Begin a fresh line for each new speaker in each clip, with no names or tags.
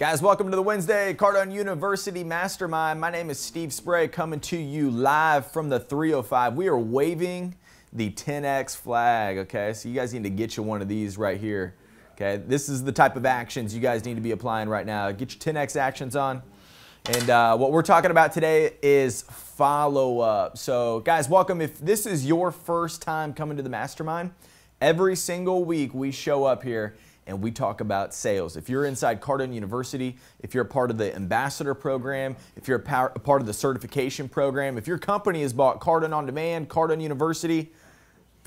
Guys, welcome to the Wednesday Cardone University Mastermind. My name is Steve Spray, coming to you live from the 305. We are waving the 10X flag, okay? So you guys need to get you one of these right here, okay? This is the type of actions you guys need to be applying right now. Get your 10X actions on. And what we're talking about today is follow-up. So guys, welcome. If this is your first time coming to the Mastermind, every single week we show up here and we talk about sales. If you're inside Cardone University, if you're a part of the ambassador program, if you're a part of the certification program, if your company has bought Cardone On Demand, Cardone University,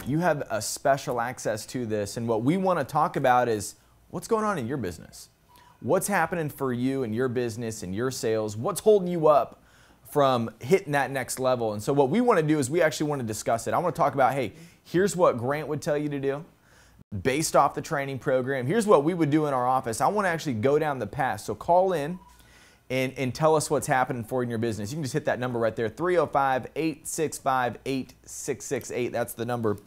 you have a special access to this. And what we want to talk about is what's going on in your business. What's happening for you and your business and your sales? What's holding you up from hitting that next level? And so what we want to do is we actually want to discuss it. I want to talk about, hey, here's what Grant would tell you to do based off the training program. Here's what we would do in our office. I want to actually go down the path. So call in and tell us what's happening for you in your business. You can just hit that number right there, 305-865-8668. That's the number.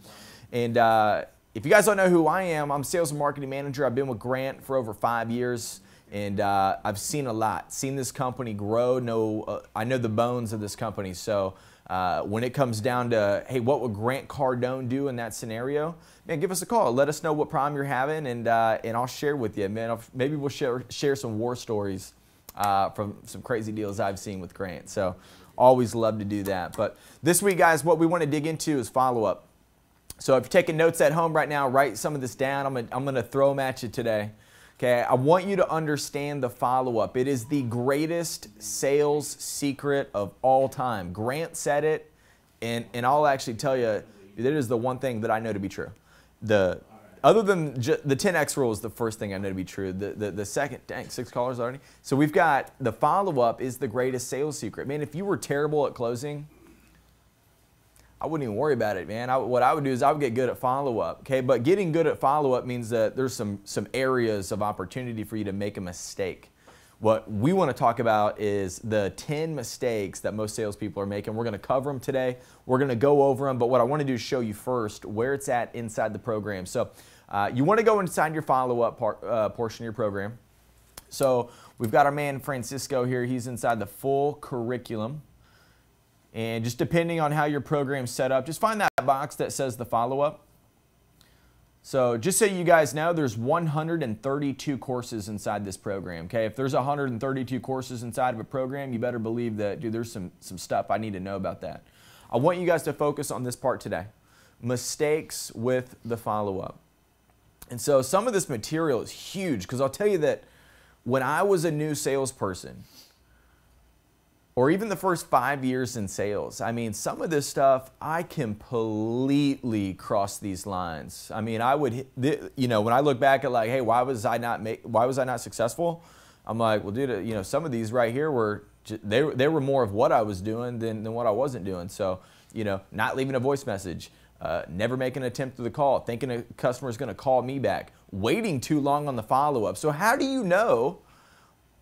And if you guys don't know who I am, I'm sales and marketing manager. I've been with Grant for over 5 years. And I've seen a lot, seen this company grow. I know the bones of this company. So when it comes down to, hey, what would Grant Cardone do in that scenario? Man, give us a call. Let us know what problem you're having, and I'll share with you. Man, maybe we'll share some war stories from some crazy deals I've seen with Grant. So always love to do that. But this week, guys, what we want to dig into is follow-up. So if you're taking notes at home right now, write some of this down. I'm gonna throw them at you today. Okay, I want you to understand the follow-up. It is the greatest sales secret of all time. Grant said it, and I'll actually tell you, that is the one thing that I know to be true. Other than the 10X rule is the first thing I know to be true. The second, dang, 6 callers already. So we've got the follow-up is the greatest sales secret. Man, if you were terrible at closing, I wouldn't even worry about it, man. What I would do is I would get good at follow-up, okay? But getting good at follow-up means that there's some areas of opportunity for you to make a mistake. What we want to talk about is the 10 mistakes that most salespeople are making. We're going to cover them today. We're going to go over them, but what I want to do is show you first where it's at inside the program. So you want to go inside your follow-up portion of your program. So we've got our man Francisco here. He's inside the full curriculum. And just depending on how your program's set up, just find that box that says the follow-up. So just so you guys know, there's 132 courses inside this program, okay? If there's 132 courses inside of a program, you better believe that, dude, there's some stuff I need to know about that. I want you guys to focus on this part today. Mistakes with the follow-up. And so some of this material is huge because I'll tell you that when I was a new salesperson, or even the first 5 years in sales, I mean, some of this stuff, I completely crossed these lines. I mean, when I look back at like, hey, why was I not successful? I'm like, well, dude, some of these right here were, they were more of what I was doing than what I wasn't doing. So, not leaving a voice message, never making an attempt to the call, thinking a customer is going to call me back, waiting too long on the follow-up. So how do you know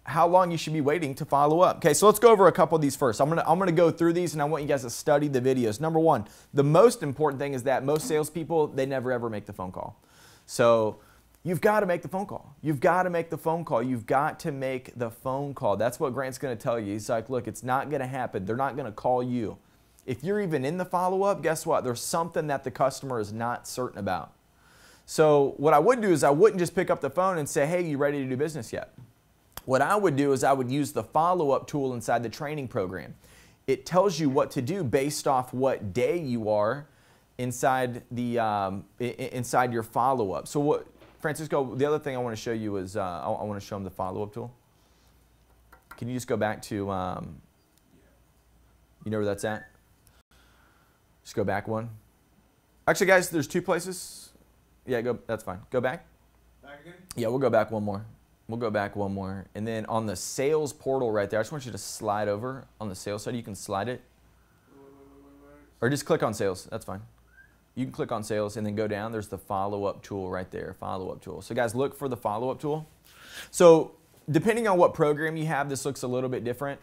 how long you should be waiting to follow up? Okay, so let's go over a couple of these first. I'm gonna go through these and I want you guys to study the videos. Number one, the most important thing is that most salespeople, they never ever make the phone call. So you've got to make the phone call. You've got to make the phone call. You've got to make the phone call. That's what Grant's gonna tell you. He's like, look, it's not gonna happen. They're not gonna call you. If you're even in the follow-up, guess what? There's something that the customer is not certain about. So what I would do is I wouldn't just pick up the phone and say, hey, you ready to do business yet? What I would do is I would use the follow-up tool inside the training program. It tells you what to do based off what day you are inside inside your follow-up. So what, Francisco, the other thing I want to show you is I want to show them the follow-up tool. Can you just go back to, you know where that's at? Just go back one. Actually, guys, there's 2 places. Yeah, that's fine. Go back. Back again? Yeah, we'll go back one more. We'll go back one more. And then on the sales portal right there, I just want you to slide over on the sales side. You can slide it. Or just click on sales. That's fine. You can click on sales and then go down. There's the follow-up tool right there, follow-up tool. So guys, look for the follow-up tool. So depending on what program you have, this looks a little bit different.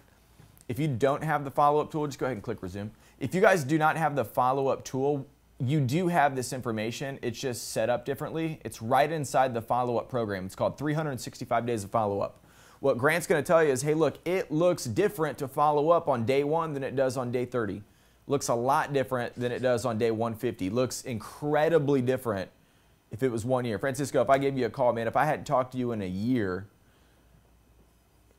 If you don't have the follow-up tool, just go ahead and click resume. If you guys do not have the follow-up tool, you do have this information. It's just set up differently. It's right inside the follow-up program. It's called 365 Days of Follow-Up. what Grant's going to tell you is, hey, look, it looks different to follow up on day 1 than it does on day 30. Looks a lot different than it does on day 150. Looks incredibly different if it was 1 year. Francisco, if I gave you a call, man, if I hadn't talked to you in a year,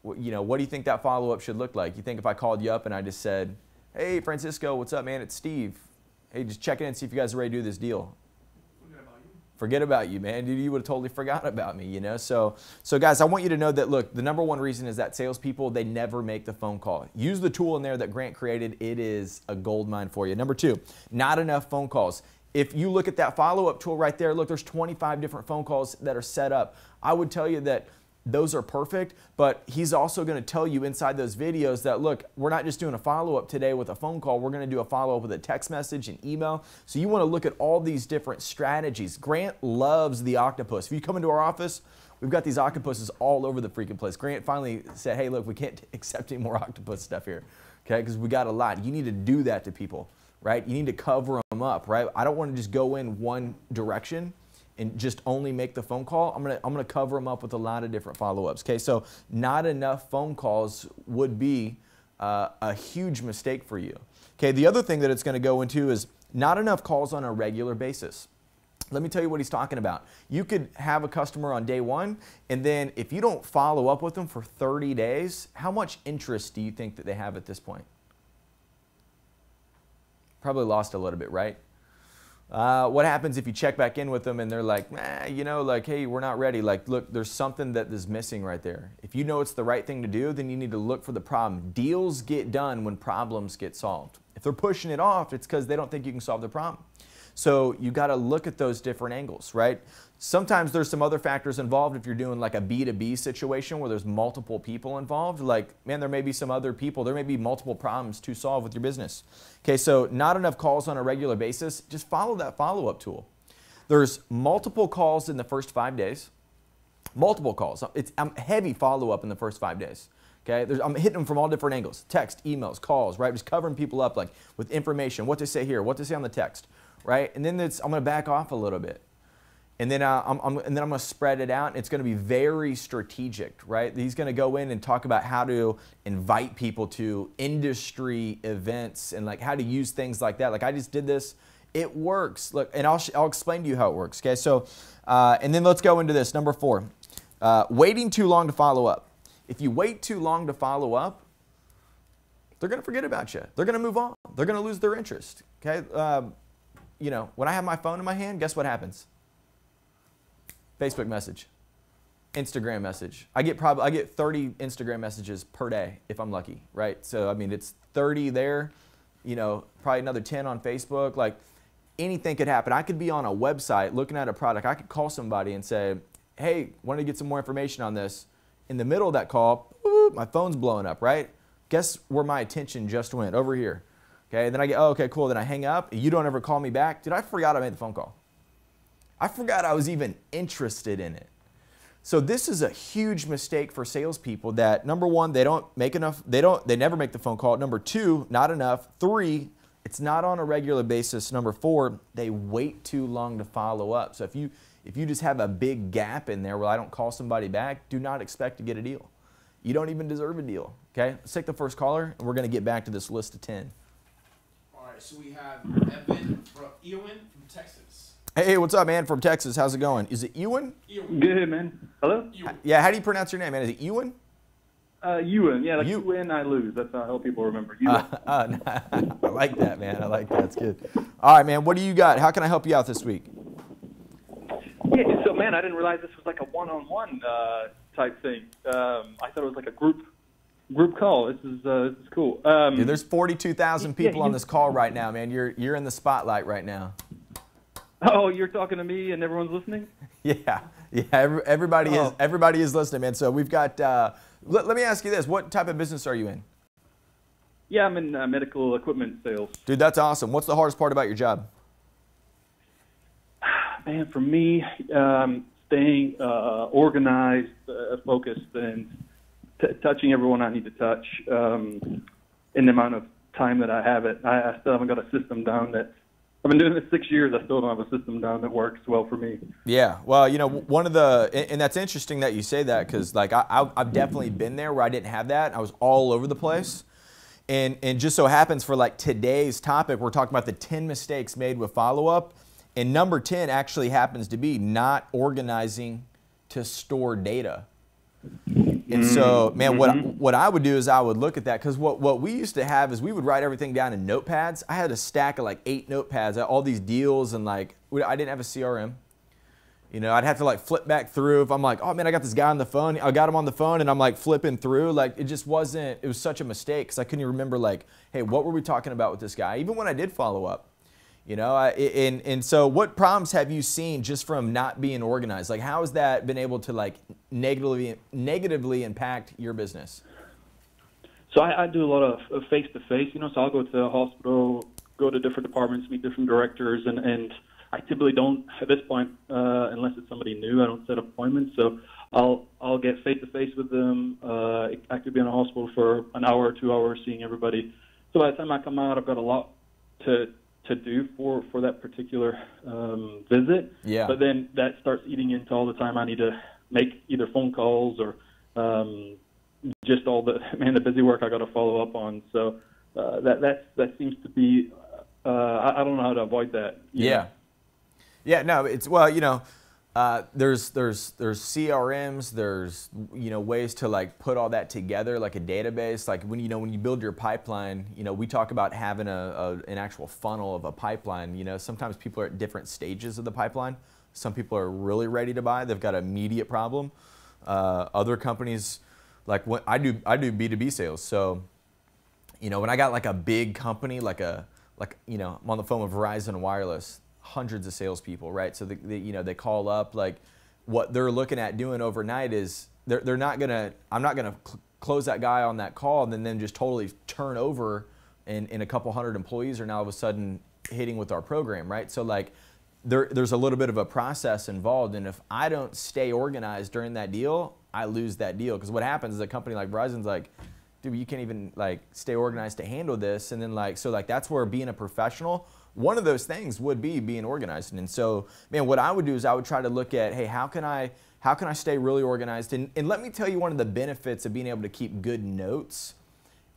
you know, what do you think that follow-up should look like? You think if I called you up and I just said, hey, Francisco, what's up, man? It's Steve. Hey, just check in and see if you guys are ready to do this deal. Forget about you, man. Dude, you would have totally forgot about me, you know? So guys, I want you to know that, look, the number one reason is that salespeople, they never make the phone call. Use the tool in there that Grant created. It is a gold mine for you. Number 2, not enough phone calls. If you look at that follow-up tool right there, look, there's 25 different phone calls that are set up. I would tell you that those are perfect, but he's also going to tell you inside those videos that, look, we're not just doing a follow-up today with a phone call. We're going to do a follow-up with a text message and email. So you want to look at all these different strategies. Grant loves the octopus. If you come into our office, we've got these octopuses all over the freaking place. Grant finally said, hey, look, we can't accept any more octopus stuff here, okay, because we got a lot. You need to do that to people, right? You need to cover them up, right? I don't want to just go in one direction and just only make the phone call. I'm gonna cover them up with a lot of different follow-ups. Okay, so not enough phone calls would be a huge mistake for you. Okay, the other thing that it's going to go into is not enough calls on a regular basis. Let me tell you what he's talking about. You could have a customer on day 1, and then if you don't follow up with them for 30 days, how much interest do you think that they have at this point? Probably lost a little bit, right? What happens if you check back in with them and they're like, you know, like, hey, we're not ready. Like, look, there's something that is missing right there. If you know it's the right thing to do, then you need to look for the problem. Deals get done when problems get solved. If they're pushing it off, it's because they don't think you can solve the problem. So you got to look at those different angles, right? Sometimes there's some other factors involved if you're doing like a B2B situation where there's multiple people involved. Like, man, there may be some other people. There may be multiple problems to solve with your business. Okay, so not enough calls on a regular basis. Just follow that follow-up tool. There's multiple calls in the first 5 days. Multiple calls. I'm heavy follow-up in the first 5 days. Okay, I'm hitting them from all different angles. Text, emails, calls, right? Just covering people up like with information, what to say here, what to say on the text, right? And then I'm going to back off a little bit. And then I'm going to spread it out. And it's going to be very strategic, right? He's going to go in and talk about how to invite people to industry events and like how to use things like that. Like I just did this. It works. Look, and I'll explain to you how it works. Okay, so and then let's go into this. Number 4, waiting too long to follow up. If you wait too long to follow up, they're going to forget about you. They're going to move on. They're going to lose their interest. Okay, you know, when I have my phone in my hand, guess what happens? Facebook message, Instagram message. I get 30 Instagram messages per day if I'm lucky, right? So I mean, it's 30 there, you know, probably another 10 on Facebook. Like anything could happen. I could be on a website looking at a product. I could call somebody and say, hey, want to get some more information on this. In the middle of that call, boop, my phone's blowing up, right? Guess where my attention just went? Over here. Okay, then I get, oh, okay, cool. Then I hang up. You don't ever call me back. Dude, I forgot I made the phone call. I forgot I was even interested in it. So this is a huge mistake for salespeople that, number 1, they don't make enough, they never make the phone call. Number 2, not enough. 3, it's not on a regular basis. Number 4, they wait too long to follow up. So if you just have a big gap in there where I don't call somebody back, do not expect to get a deal. You don't even deserve a deal. Okay, let's take the first caller and we're going to get back to this list of 10.
All right, so we have Evan from Texas.
Hey, what's up, man, from Texas? How's it going? Is it Ewan?
Good, man. Hello?
Ewan.
Yeah, how do you pronounce your name, man? Is it Ewan?
Ewan. Yeah, like you win, I lose. That's how people remember. Ewan.
I like that, man. I like that. That's good. All right, man, what do you got? How can I help you out this week?
Yeah, so, man, I didn't realize this was like a one-on-one type thing. I thought it was like a group call. This is cool.
Dude, there's 42,000 people on this call right now, man. You're in the spotlight right now.
Oh, you're talking to me and everyone's listening?
Yeah. Everybody is listening, man. So we've got, let me ask you this. What type of business are you in?
Yeah, I'm in medical equipment sales.
Dude, that's awesome. What's the hardest part about your job?
Man, for me, staying organized, focused, and touching everyone I need to touch in the amount of time that I have it. I still haven't got a system down that I've been doing this 6 years. I still don't have a system down that works well for me.
Yeah, well, you know, one of the, and that's interesting that you say that, because like I've definitely been there where I didn't have that. I was all over the place. And just so happens for like today's topic, we're talking about the 10 mistakes made with follow-up. And number 10 actually happens to be not organizing to store data. And so, man, what I would do is I would look at that, because what we used to have is we would write everything down in notepads. I had a stack of like 8 notepads, all these deals, and like I didn't have a CRM. You know, I'd have to like flip back through. If I'm like, oh man, I got this guy on the phone. I got him on the phone and I'm like flipping through. Like it just wasn't, it was such a mistake because I couldn't even remember like, hey, what were we talking about with this guy? Even when I did follow up, you know, and so what problems have you seen just from not being organized? Like how has that been able to like negatively impact your business?
So I do a lot of face-to-face, you know, so I'll go to a hospital, go to different departments, meet different directors, and I typically don't, at this point, unless it's somebody new, I don't set appointments. So I'll get face-to-face with them. I could be in a hospital for an hour or 2 hours seeing everybody. So by the time I come out, I've got a lot to do for that particular visit.
Yeah.
But then that starts eating into all the time I need to make either phone calls or just all the busy work I got to follow up on. So that seems to be I don't know how to avoid that.
Yeah.
know?
Yeah, no, it's, well, you know, there's CRMs, there's, you know, ways to like put all that together like a database. Like when you build your pipeline, you know, we talk about having an actual funnel of a pipeline. You know, sometimes people are at different stages of the pipeline. Some people are really ready to buy. They've got an immediate problem. Other companies, like when I do B2B sales. So, you know, when I got like a big company, you know, I'm on the phone with Verizon Wireless, hundreds of salespeople, right? So they call up, like what they're looking at doing overnight is I'm not gonna close that guy on that call and then just totally turn over and a couple hundred employees are now all of a sudden hitting with our program, right? So like there's a little bit of a process involved, and if I don't stay organized during that deal, I lose that deal. Because what happens is a company like Verizon's like, dude, you can't even like stay organized to handle this. And then like, so like that's where being a professional, one of those things would be being organized. And so, man, what I would do is I would try to look at, hey, how can I stay really organized? And let me tell you one of the benefits of being able to keep good notes.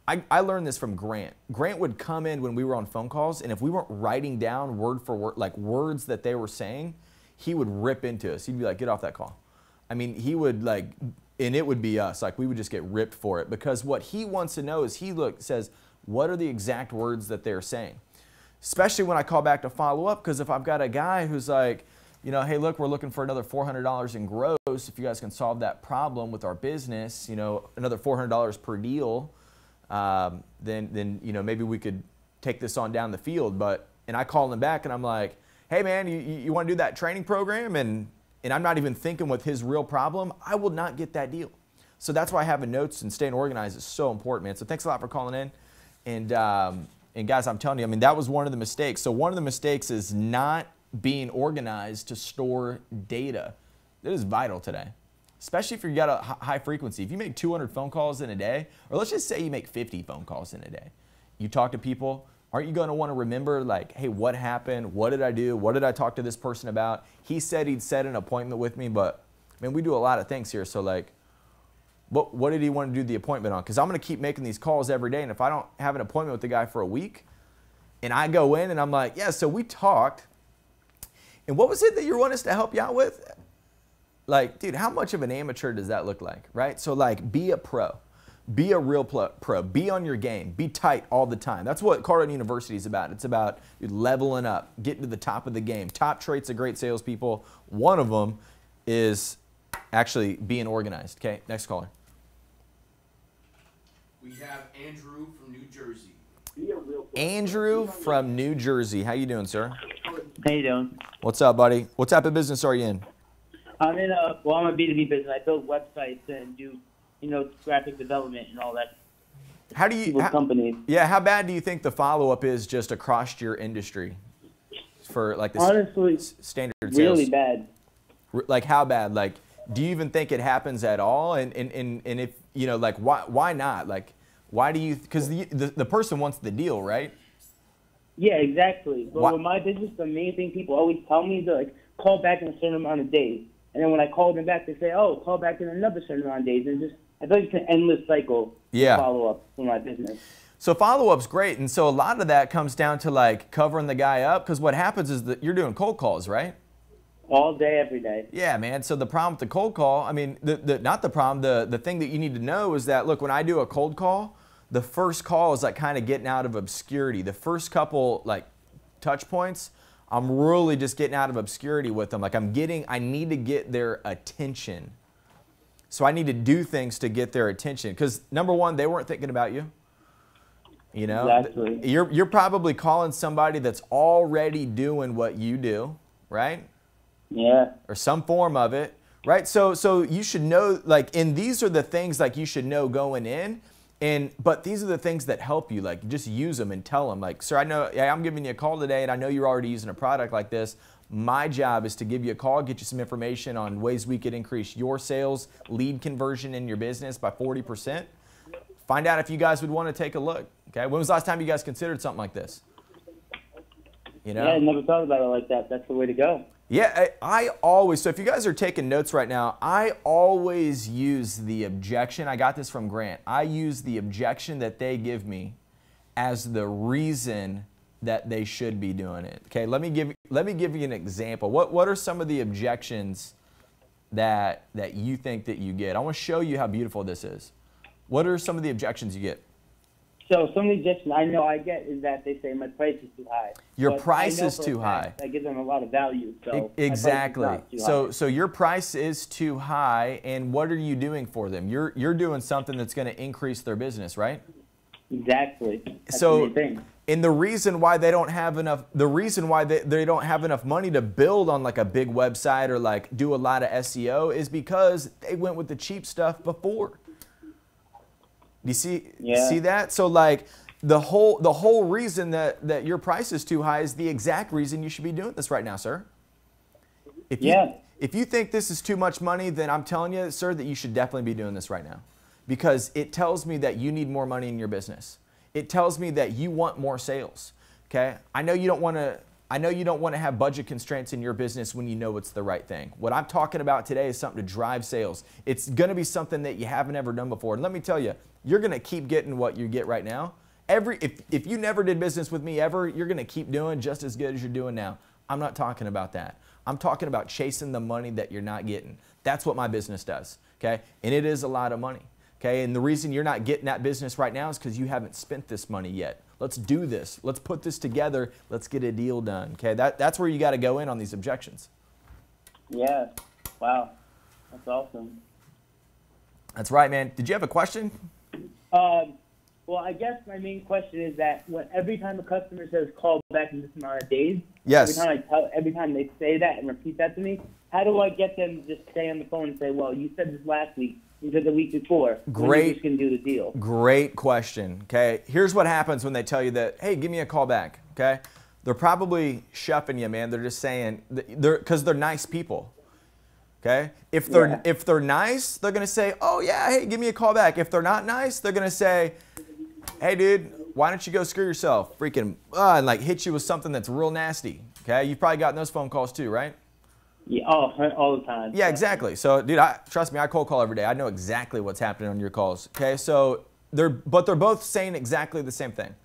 I learned this from Grant. Grant would come in when we were on phone calls, and if we weren't writing down word for word, like words that they were saying, he would rip into us. He'd be like, get off that call. I mean, he would like, and it would be us. Like we would just get ripped for it, because what he wants to know is says, what are the exact words that they're saying? Especially when I call back to follow up, because if I've got a guy who's like, you know, hey, look, we're looking for another $400 in gross. If you guys can solve that problem with our business, you know, another $400 per deal, then you know, maybe we could take this on down the field. And I call him back and I'm like, hey man, you want to do that training program? And I'm not even thinking with his real problem, I will not get that deal. So that's why having notes and staying organized is so important, man. So thanks a lot for calling in. And guys, I'm telling you, I mean, that was one of the mistakes. So one of the mistakes is not being organized to store data. That is vital today, especially if you've got a high frequency. If you make 200 phone calls in a day, or let's just say you make 50 phone calls in a day, you talk to people, aren't you going to want to remember like, hey, what happened? What did I do? What did I talk to this person about? He said he'd set an appointment with me, but man, we do a lot of things here. So like, what did he want to do the appointment on? Because I'm going to keep making these calls every day. And if I don't have an appointment with the guy for a week, and I go in and I'm like, yeah, so we talked. And what was it that you want us to help you out with? Like, dude, how much of an amateur does that look like, right? So like, be a pro. Be a real pro. Be on your game. Be tight all the time. That's what Cardone University is about. It's about leveling up, getting to the top of the game. Top traits of great salespeople. One of them is actually being organized. Okay, next caller.
We have Andrew from New Jersey.
Andrew from New Jersey. How you doing, sir?
How you doing?
What's up, buddy? What type of business are you in?
I'm in I'm a B2B business. I build websites and do, you know, graphic development and all that.
How do you?
Companies.
Yeah, how bad do you think the follow-up is just across your industry for like the
honestly
standard sales?
Really bad.
Like how bad? Like, do you even think it happens at all? And if you know, like why not? Like, why do you? Because the person wants the deal, right?
Yeah, exactly. But with my business, the main thing people always tell me is like call back in a certain amount of days. And then when I call them back, they say, oh, call back in another certain amount of days. And just, I feel like it's an endless cycle of follow-up for my business.
So follow-up's great. And so a lot of that comes down to like covering the guy up, because what happens is that you're doing cold calls, right?
All day, every day.
Yeah, man. So the problem with the cold call, I mean, not the problem, the thing that you need to know is that, look, when I do a cold call, the first call is like kind of getting out of obscurity. The first couple like touch points, I'm really just getting out of obscurity with them. Like I need to get their attention. So I need to do things to get their attention. Because number one, they weren't thinking about you. You know,
exactly.
You're probably calling somebody that's already doing what you do, right?
Yeah.
Or some form of it, right? So you should know, like, and these are the things like you should know going in. But these are the things that help you. Like, just use them and tell them, like, sir, I know, yeah, I'm giving you a call today, and I know you're already using a product like this. My job is to give you a call, get you some information on ways we could increase your sales lead conversion in your business by 40%. Find out if you guys would want to take a look. Okay, when was the last time you guys considered something like this? You know?
Yeah, I never thought about it like that. That's the way to go.
Yeah, I always, so if you guys are taking notes right now, I always use the objection. I got this from Grant. I use the objection that they give me as the reason that they should be doing it. Okay, let me give you an example. What are some of the objections that you think that you get? I want to show you how beautiful this is. What are some of the objections you get?
So some of the objections I know I get is that they say my price is too high.
Your price is too high.
That gives them a lot of value. So
exactly. So your price is too high, and what are you doing for them? You're doing something that's going to increase their business, right?
Exactly. That's
so
the main thing.
And the reason why they don't have enough, they don't have enough money to build on like a big website or like do a lot of SEO is because they went with the cheap stuff before. Do you see that? So like the whole reason that your price is too high is the exact reason you should be doing this right now, sir. If you think this is too much money, then I'm telling you, sir, that you should definitely be doing this right now, because it tells me that you need more money in your business. It tells me that you want more sales. Okay? I know you don't want to have budget constraints in your business when you know it's the right thing. What I'm talking about today is something to drive sales. It's going to be something that you haven't ever done before. And let me tell you, you're going to keep getting what you get right now. If you never did business with me ever, you're going to keep doing just as good as you're doing now. I'm not talking about that. I'm talking about chasing the money that you're not getting. That's what my business does. Okay? And it is a lot of money. Okay? And the reason you're not getting that business right now is because you haven't spent this money yet. Let's do this. Let's put this together. Let's get a deal done. Okay, that's where you got to go in on these objections. Yeah.
Wow. That's awesome.
That's right, man. Did you have a question?
Well, I guess my main question is that every time a customer says call back in this amount of days,
yes.
Every time they say that and repeat that to me, how do I get them to just stay on the phone and say, well, you said this last week. You said the week before.
Great.
When you can do the deal.
Great question. Okay. Here's what happens when they tell you that, hey, give me a call back. Okay. They're probably shuffing you, man. They're just saying, because they're nice people. Okay. If they're nice, they're gonna say, oh yeah, hey, give me a call back. If they're not nice, they're gonna say, hey, dude, why don't you go screw yourself? Freaking, and like hit you with something that's real nasty. Okay. You've probably gotten those phone calls too, right?
Yeah, all the time.
Yeah, exactly. So, dude, trust me, I cold call every day. I know exactly what's happening on your calls. Okay, so they're both saying exactly the same thing.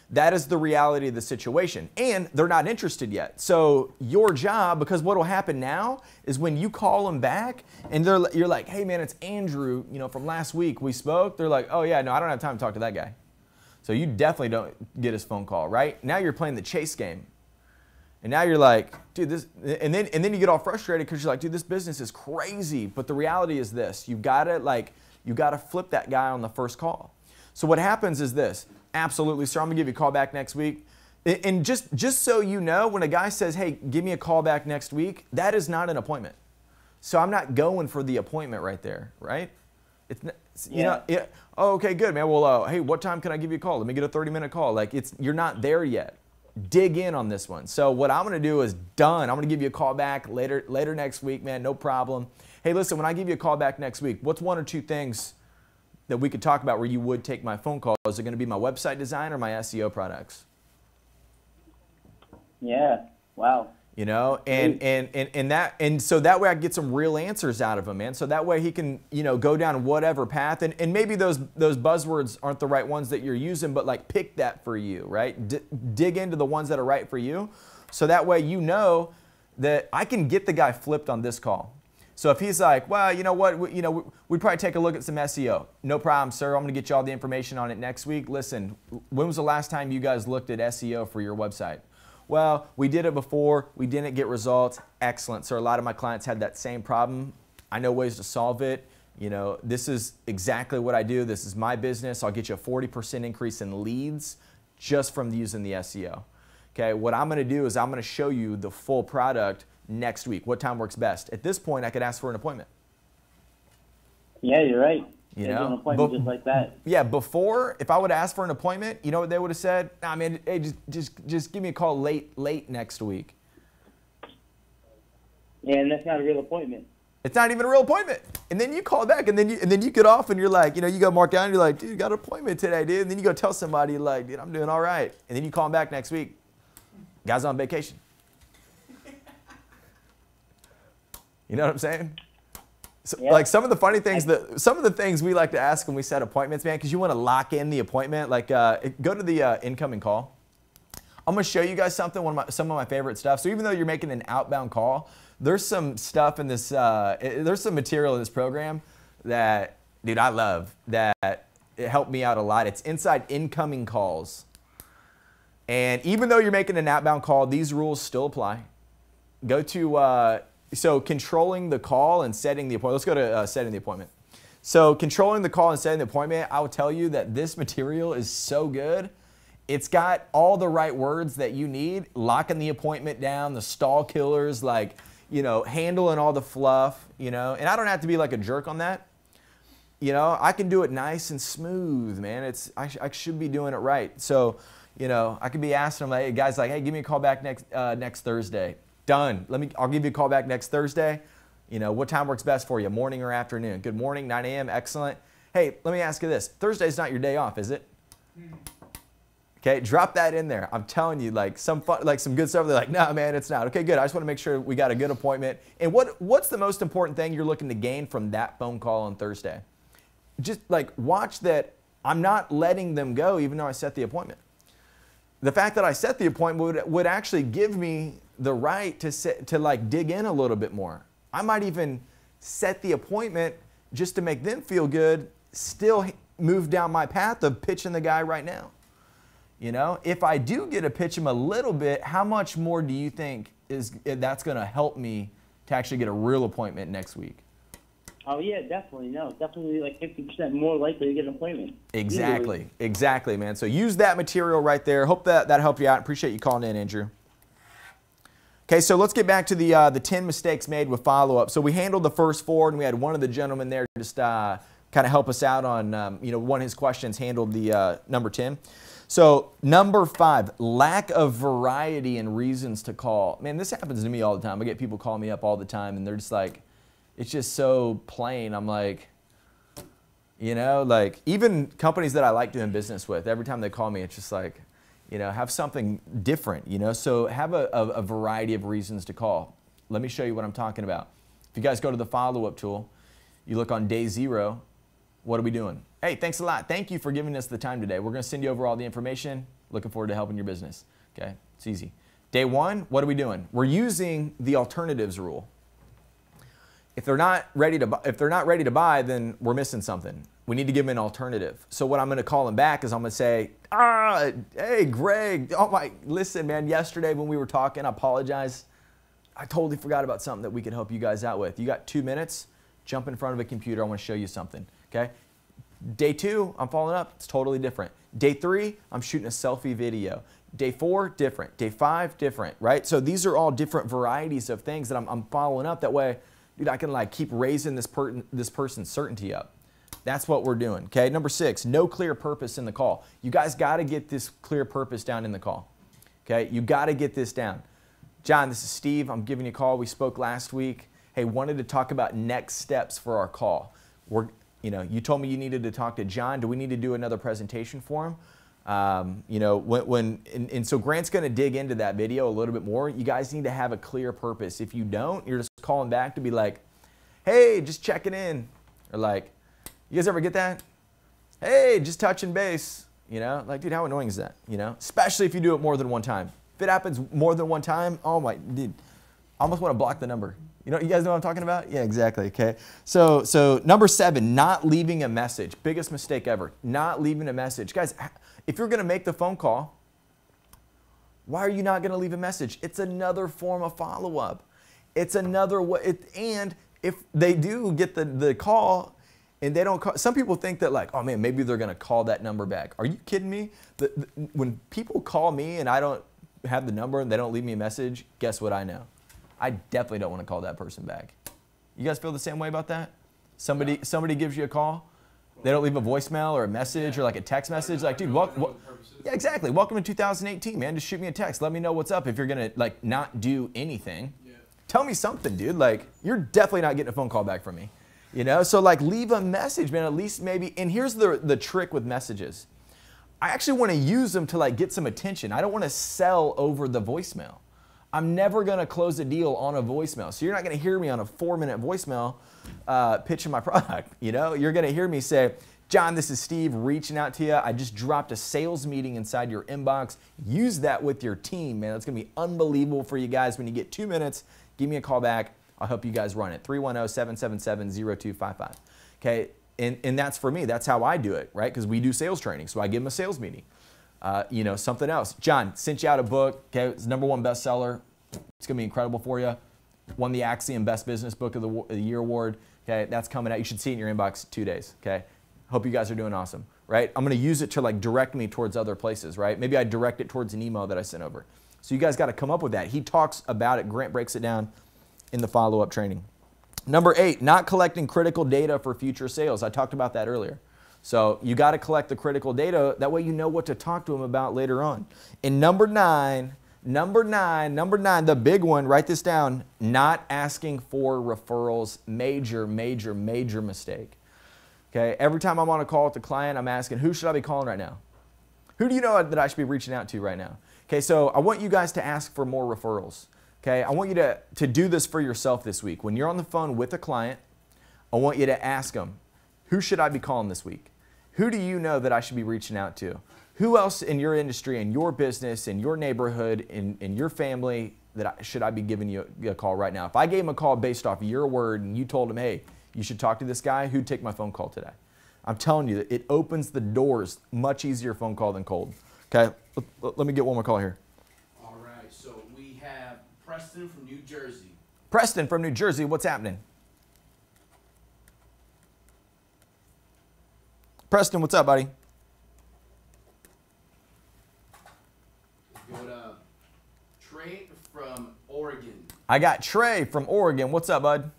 That is the reality of the situation, and they're not interested yet. So your job, because what will happen now is when you call them back, and you're like, hey man, it's Andrew, from last week we spoke. They're like, oh yeah, no, I don't have time to talk to that guy. So you definitely don't get his phone call, right? Now you're playing the chase game. And now you're like, dude, this, and then you get all frustrated because you're like, dude, this business is crazy. But the reality is this: you gotta flip that guy on the first call. So what happens is this: absolutely, sir, I'm gonna give you a call back next week. And just so you know, when a guy says, hey, give me a call back next week, that is not an appointment. So I'm not going for the appointment right there, right? Oh, okay, good, man. Well, hey, what time can I give you a call? Let me get a 30-minute call. Like you're not there yet. Dig in on this one. So what I'm going to do is done. I'm going to give you a call back later next week, man. No problem. Hey, listen, when I give you a call back next week, what's one or two things that we could talk about where you would take my phone call? Is it going to be my website design or my SEO products?
Yeah. Wow.
You know, and so that way I get some real answers out of him, man. So that way he can, you know, go down whatever path, and maybe those buzzwords aren't the right ones that you're using, but like pick that for you, right? Dig into the ones that are right for you, so that way you know that I can get the guy flipped on this call. So if he's like, well, you know what, we'd probably take a look at some SEO. No problem, sir. I'm going to get you all the information on it next week. Listen, when was the last time you guys looked at SEO for your website? Well, we did it before. We didn't get results. Excellent. So a lot of my clients had that same problem. I know ways to solve it. You know, this is exactly what I do. This is my business. I'll get you a 40% increase in leads just from using the SEO. Okay, what I'm going to do is I'm going to show you the full product next week. What time works best? At this point, I could ask for an appointment.
Yeah, you're right.
You know,
an appointment just like that.
Yeah, before, if I would ask for an appointment, you know what they would have said? Nah, man, hey, just give me a call late next week.
Yeah, and that's not a real appointment.
It's not even a real appointment. And then you call back, and then you get off, and you're like, you know, you go mark out, and you're like, dude, got an appointment today, dude. And then you go tell somebody, like, dude, I'm doing all right. And then you call them back next week. Guy's on vacation. You know what I'm saying? So, yeah. Like some of the funny things some of the things we like to ask when we set appointments, man, because you want to lock in the appointment. Like go to the incoming call. I'm going to show you guys something, some of my favorite stuff. So even though you're making an outbound call, there's some stuff in this, there's some material in this program that, dude, I love, that it helped me out a lot. It's inside incoming calls. And even though you're making an outbound call, these rules still apply. Go to, so controlling the call and setting the appointment. Let's go to setting the appointment. So controlling the call and setting the appointment, I will tell you that this material is so good. It's got all the right words that you need, locking the appointment down, the stall killers, like, you know, handling all the fluff, you know, and I don't have to be like a jerk on that. You know, I can do it nice and smooth, man. I should be doing it right. So, you know, I could be asking them, hey, guys, like, hey, give me a call back next Thursday. Done. I'll give you a call back next Thursday. You know, what time works best for you, morning or afternoon? Good morning, 9 a.m., excellent. Hey, let me ask you this. Thursday's not your day off, is it? Okay, drop that in there. I'm telling you, like some good stuff. They're like, no, man, it's not. Okay, good. I just want to make sure we got a good appointment. And what's the most important thing you're looking to gain from that phone call on Thursday? Just like watch that I'm not letting them go even though I set the appointment. The fact that I set the appointment would actually give me the right to like dig in a little bit more. I might even set the appointment just to make them feel good, still move down my path of pitching the guy right now. You know, if I do get to pitch him a little bit, how much more do you think that's going to help me to actually get a real appointment next week?
Oh, yeah, definitely. No, definitely like 50% more likely to get an appointment.
Exactly.
Easily.
Exactly, man. So use that material right there. Hope that helped you out. Appreciate you calling in, Andrew. Okay, so let's get back to the 10 mistakes made with follow-up. So we handled the first 4, and we had one of the gentlemen there just kind of help us out on, you know, one of his questions handled the number 10. So number 5, lack of variety and reasons to call. Man, this happens to me all the time. I get people call me up all the time, and they're just like, it's just so plain. I'm like, you know, like even companies that I like doing business with, every time they call me, it's just like, you know, have something different, you know. So have a variety of reasons to call. Let me show you what I'm talking about. If you guys go to the follow-up tool, you look on day 0, what are we doing? Hey, thanks a lot. Thank you for giving us the time today. We're going to send you over all the information. Looking forward to helping your business. Okay, it's easy. Day 1, what are we doing? We're using the alternatives rule. If they're not ready to buy, then we're missing something. We need to give them an alternative. So what I'm going to call them back is I'm going to say, hey, Greg, listen, man, yesterday when we were talking, I apologize. I totally forgot about something that we could help you guys out with. You got 2 minutes? Jump in front of a computer. I want to show you something, okay? Day 2, I'm following up. It's totally different. Day 3, I'm shooting a selfie video. Day 4, different. Day 5, different, right? So these are all different varieties of things that I'm following up. That way, dude, I can like keep raising this person's certainty up. That's what we're doing, okay? Number 6, no clear purpose in the call. You guys got to get this clear purpose down in the call, okay? You got to get this down. John, this is Steve. I'm giving you a call. We spoke last week. Hey, wanted to talk about next steps for our call. You know, you told me you needed to talk to John. Do we need to do another presentation for him? You know, and so Grant's going to dig into that video a little bit more. You guys need to have a clear purpose. If you don't, you're just calling back to be like, hey, just checking in. Or like, you guys ever get that? Hey, just touching base. You know, like, dude, how annoying is that? You know, especially if you do it more than one time. If it happens more than one time, oh my, dude, I almost want to block the number. You guys know what I'm talking about? Yeah, exactly, okay. So number 7, not leaving a message. Biggest mistake ever, not leaving a message. Guys, if you're gonna make the phone call, why are you not gonna leave a message? It's another form of follow-up. It's another way, and if they do get the call and they don't call, some people think that like, oh man, maybe they're gonna call that number back. Are you kidding me? When people call me and I don't have the number and they don't leave me a message, guess what I know? I definitely don't want to call that person back. You guys feel the same way about that? Somebody gives you a call, they don't leave a voicemail or a message or like a text message. Like, dude, yeah, exactly. Welcome to 2018, man. Just shoot me a text. Let me know what's up. If you're gonna like not do anything, tell me something, dude. Like, you're definitely not getting a phone call back from me. You know, so like leave a message, man. At least maybe. And here's the trick with messages. I actually want to use them to like get some attention. I don't want to sell over the voicemail. I'm never going to close a deal on a voicemail. So you're not going to hear me on a 4-minute voicemail pitching my product. You know, you're going to hear me say, John, this is Steve reaching out to you. I just dropped a sales meeting inside your inbox. Use that with your team, man. It's going to be unbelievable for you guys. When you get 2 minutes, give me a call back. I'll help you guys run it. 310-777-0255. Okay, and that's for me. That's how I do it, right? Because we do sales training. So I give them a sales meeting. You know, something else. John, sent you out a book. Okay, it's #1 bestseller. It's gonna be incredible for you. Won the Axiom Best Business Book of the Year award. Okay, that's coming out. You should see it in your inbox in 2 days. Okay, hope you guys are doing awesome. Right, I'm gonna use it to like direct me towards other places. Right, maybe I direct it towards an email that I sent over. So you guys got to come up with that. He talks about it. Grant breaks it down in the follow-up training. Number 8, not collecting critical data for future sales. I talked about that earlier. So you got to collect the critical data. That way you know what to talk to them about later on. And number nine, the big one, write this down, not asking for referrals. Major, major, major mistake. Okay, every time I'm on a call with the client, I'm asking, who should I be calling right now? Who do you know that I should be reaching out to right now? Okay, so I want you guys to ask for more referrals. Okay, I want you to do this for yourself this week. When you're on the phone with a client, I want you to ask them, who should I be calling this week? Who do you know that I should be reaching out to? Who else in your industry, in your business, in your neighborhood, in your family should I be giving you a call right now? If I gave him a call based off your word and you told him, hey, you should talk to this guy, who'd take my phone call today? I'm telling you, it opens the doors. Much easier phone call than cold. Okay, let me get one more call here.
All right, so we have Preston from New Jersey.
Preston from New Jersey, what's happening? Preston, what's up, buddy?
Let's go to Trey from Oregon.
I got Trey from Oregon. What's up, bud?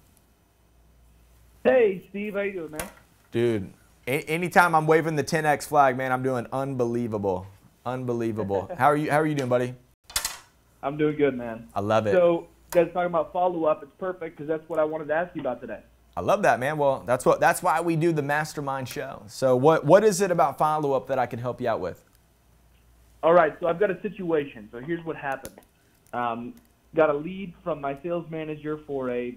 Hey, Steve. How you doing, man?
Dude, anytime I'm waving the 10X flag, man, I'm doing unbelievable. Unbelievable. How are you doing, buddy?
I'm doing good, man.
I love it.
So, guys, talking about follow-up, it's perfect because that's what I wanted to ask you about today.
I love that, man. Well, that's why we do the Mastermind show. So what is it about follow-up that I can help you out with?
All right, so I've got a situation. So here's what happened. Got a lead from my sales manager for a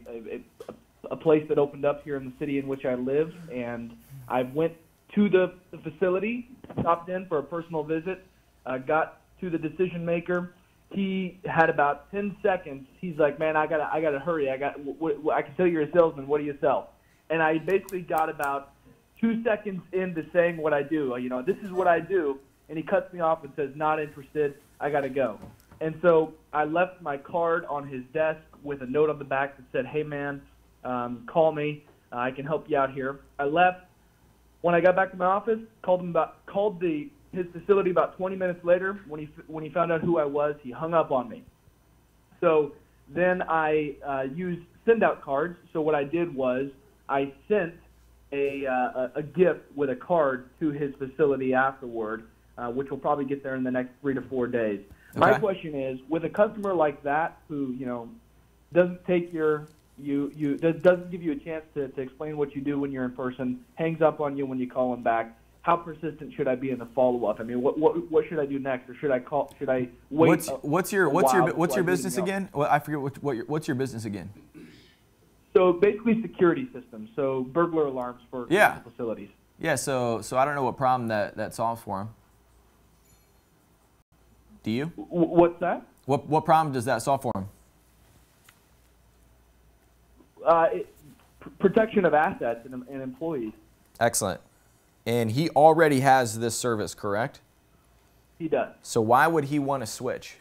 place that opened up here in the city in which I live, and I went to the facility, stopped in for a personal visit, got to the decision maker. He had about 10 seconds. He's like, man, I gotta hurry. I can tell you're a salesman. What do you sell? And I basically got about 2 seconds into saying what I do. You know, this is what I do. And he cuts me off and says, not interested. I gotta go. And so I left my card on his desk with a note on the back that said, hey, man, call me. I can help you out here. I left. When I got back to my office, called his facility about 20 minutes later. When he found out who I was, he hung up on me. So then I used send-out cards. So what I did was I sent a gift with a card to his facility afterward, which will probably get there in the next 3 to 4 days. Okay. My question is, with a customer like that who doesn't take doesn't give you a chance to explain what you do when you're in person, hangs up on you when you call him back, how persistent should I be in the follow-up? I mean, what should I do next, or should I call? Should I wait?
What's your business again? Well, I forget what's your business again.
So basically, security systems. So burglar alarms for facilities.
Yeah. So I don't know what problem that solves for them. Do you?
What's that?
What problem does that solve for them?
Protection of assets and employees.
Excellent. And he already has this service, correct?
He does.
So why would he want to switch?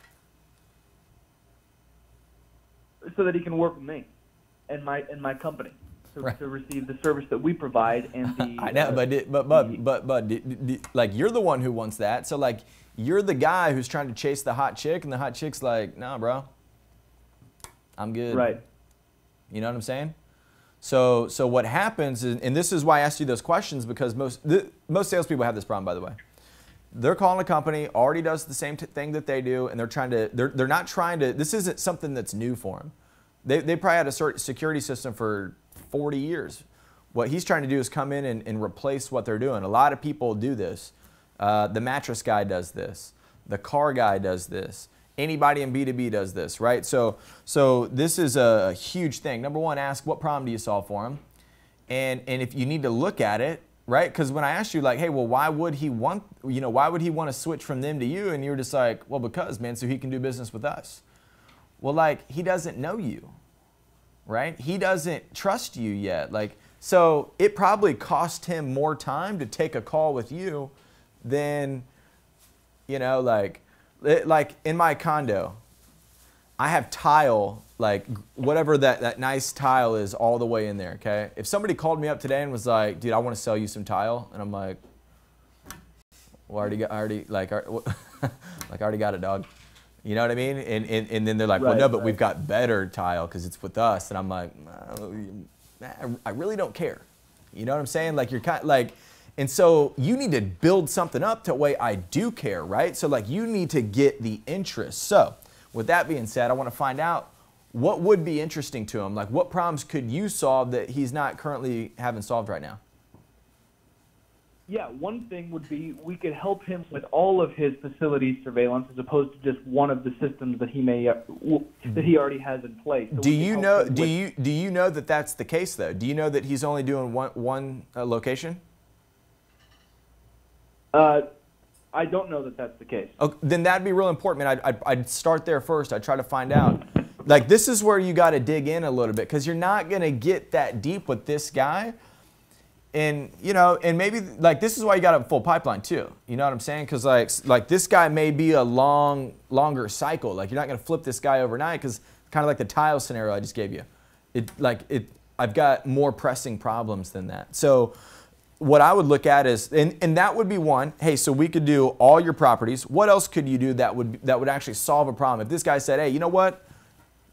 So that he can work with me and my company to receive the service that we provide and the.
I know, but like you're the one who wants that. So like you're the guy who's trying to chase the hot chick, and the hot chick's like, "Nah, bro, I'm good."
Right.
You know what I'm saying? So what happens is, and this is why I asked you those questions, because most salespeople have this problem, by the way. They're calling a company, already does the same thing that they do, and they're not trying to, this isn't something that's new for them. They probably had a certain security system for 40 years. What he's trying to do is come in and replace what they're doing. A lot of people do this. The mattress guy does this. The car guy does this. Anybody in B2B does this, right? So this is a huge thing. Number one, ask what problem do you solve for him? And if you need to look at it, right? Because when I asked you like, hey, well, why would he want to switch from them to you? And you were just like, well, because, man, so he can do business with us. Well, like, he doesn't know you, right? He doesn't trust you yet. Like, so it probably cost him more time to take a call with you than, like in my condo, I have tile, like whatever that nice tile is all the way in there, okay? If somebody called me up today and was like, dude, I want to sell you some tile, and I'm like, well, I already got it, dog. You know what I mean? And then they're like, well, no, but we've got better tile because it's with us. And I'm like, I really don't care. You know what I'm saying? Like, you're kind of like, and so you need to build something up to way I do care, right? So like you need to get the interest. So with that being said, I want to find out what would be interesting to him. Like what problems could you solve that he's not currently having solved right now?
Yeah, one thing would be we could help him with all of his facility surveillance as opposed to just one of the systems that he may that he already has in place. So
do you know that that's the case though? Do you know that he's only doing one location?
I don't know that that's the case.
Okay, then that'd be real important, man. I'd start there first. I'd try to find out. Like, this is where you got to dig in a little bit because you're not going to get that deep with this guy. And, and maybe, like, this is why you got a full pipeline, too. You know what I'm saying? Because, like this guy may be a longer cycle. Like, you're not going to flip this guy overnight because kind of like the tile scenario I just gave you. I've got more pressing problems than that. So what I would look at is, and that would be one, hey, so we could do all your properties. What else could you do that would actually solve a problem? If this guy said, hey, you know what?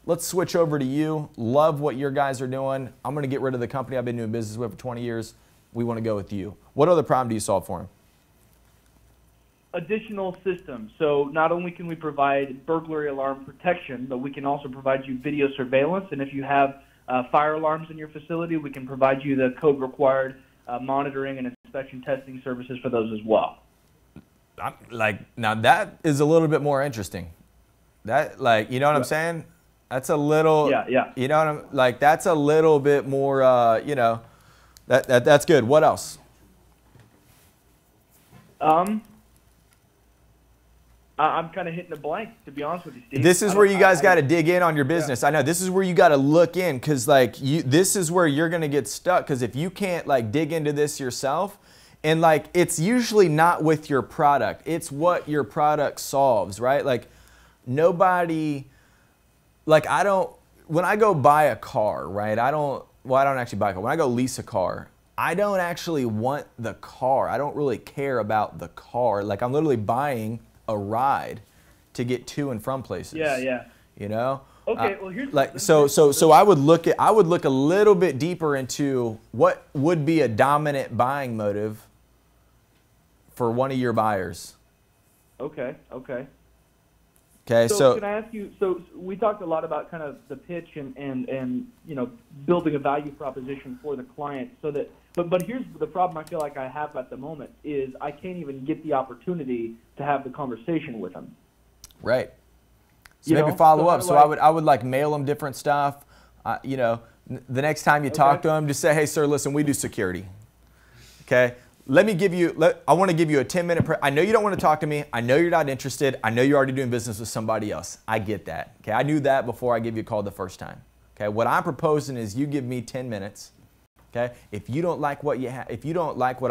Let's switch over to you. Love what your guys are doing. I'm going to get rid of the company I've been doing business with for 20 years. We want to go with you. What other problem do you solve for him?
Additional systems. So not only can we provide burglary alarm protection, but we can also provide you video surveillance. And if you have fire alarms in your facility, we can provide you the code required monitoring and inspection testing services for those as well. Now that is a little bit more interesting. That, like, you know what I'm saying? That's a little, yeah.
You know what I'm, like, that's a little bit more, that's good. What else?
I'm kind of hitting a blank, to be honest with you, Steve.
This is where you guys got to dig in on your business. Yeah. I know this is where you got to look in because, like, this is where you're going to get stuck because if you can't, like, dig into this yourself, and, like, it's usually not with your product. It's what your product solves, right? Like, nobody, like, when I go buy a car, right, I don't actually buy a car. When I go lease a car, I don't actually want the car. I don't really care about the car. Like, I'm literally buying a ride to get to and from places.
Yeah.
You know?
Okay, well here's
like so I would look a little bit deeper into what would be a dominant buying motive for one of your buyers.
Okay.
Okay,
so can I ask you? So we talked a lot about kind of the pitch and building a value proposition for the client. But here's the problem I feel like I have at the moment is I can't even get the opportunity to have the conversation with them.
Right. So maybe follow up. So I would like mail them different stuff. The next time you talk to them, just say, hey, sir, listen, we do security. Okay. I want to give you a 10-minute, I know you don't want to talk to me. I know you're not interested. I know you're already doing business with somebody else. I get that. Okay. I knew that before I gave you a call the first time. Okay. What I'm proposing is you give me 10 minutes. Okay. If you don't like what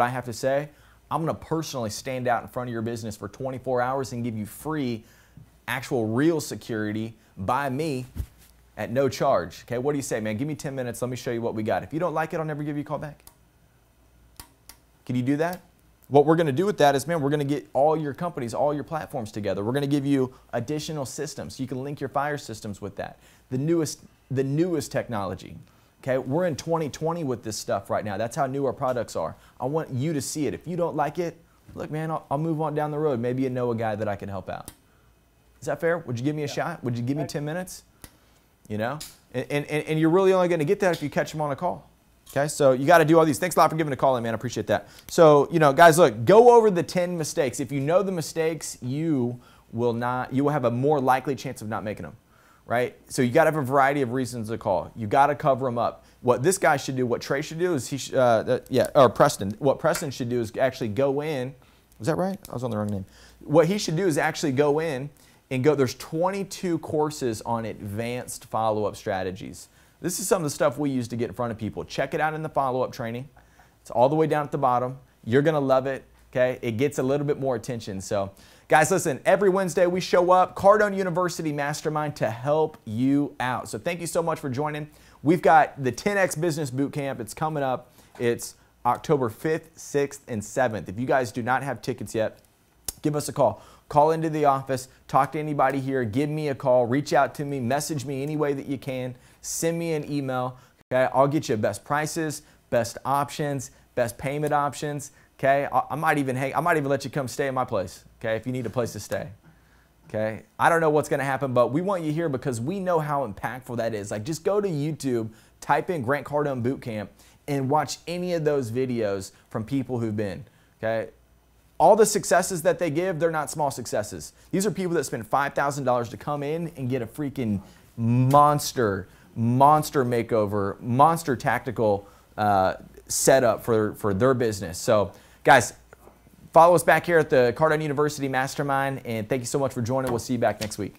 I have to say, I'm going to personally stand out in front of your business for 24 hours and give you free, actual real security by me at no charge. Okay. What do you say, man? Give me 10 minutes. Let me show you what we got. If you don't like it, I'll never give you a call back. Can you do that? What we're going to do with that is, man, we're going to get all your companies, all your platforms together. We're going to give you additional systems. You can link your fire systems with that. The newest technology. Okay, we're in 2020 with this stuff right now. That's how new our products are. I want you to see it. If you don't like it, look, man, I'll move on down the road. Maybe you know a guy that I can help out. Is that fair? Would you give me a shot? Would you give me 10 minutes? You know, and you're really only going to get that if you catch them on a call. Okay, so you got to do all these. Thanks a lot for giving a call in, man. I appreciate that. So, guys, look, go over the 10 mistakes. If you know the mistakes, you will have a more likely chance of not making them, right? So you got to have a variety of reasons to call. You got to cover them up. What this guy should do, what Trey should do is Preston. What Preston should do is actually go in. Was that right? I was on the wrong name. What he should do is actually go in and go. There's 22 courses on advanced follow-up strategies. This is some of the stuff we use to get in front of people. Check it out in the follow-up training. It's all the way down at the bottom. You're going to love it, okay? It gets a little bit more attention. So, guys, listen, every Wednesday we show up, Cardone University Mastermind, to help you out. So thank you so much for joining. We've got the 10X Business Bootcamp. It's coming up. It's October 5th, 6th, and 7th. If you guys do not have tickets yet, give us a call. Call into the office, talk to anybody here, give me a call, reach out to me, message me any way that you can, send me an email, okay? I'll get you best prices, best options, best payment options, okay? I might even let you come stay at my place, okay, if you need a place to stay, okay? I don't know what's gonna happen, but we want you here because we know how impactful that is. Like, just go to YouTube, type in Grant Cardone Bootcamp, and watch any of those videos from people who've been, okay? All the successes that they give, they're not small successes. These are people that spend $5,000 to come in and get a freaking monster makeover, monster tactical setup for their business. So, guys, follow us back here at the Cardone University Mastermind, and thank you so much for joining. We'll see you back next week.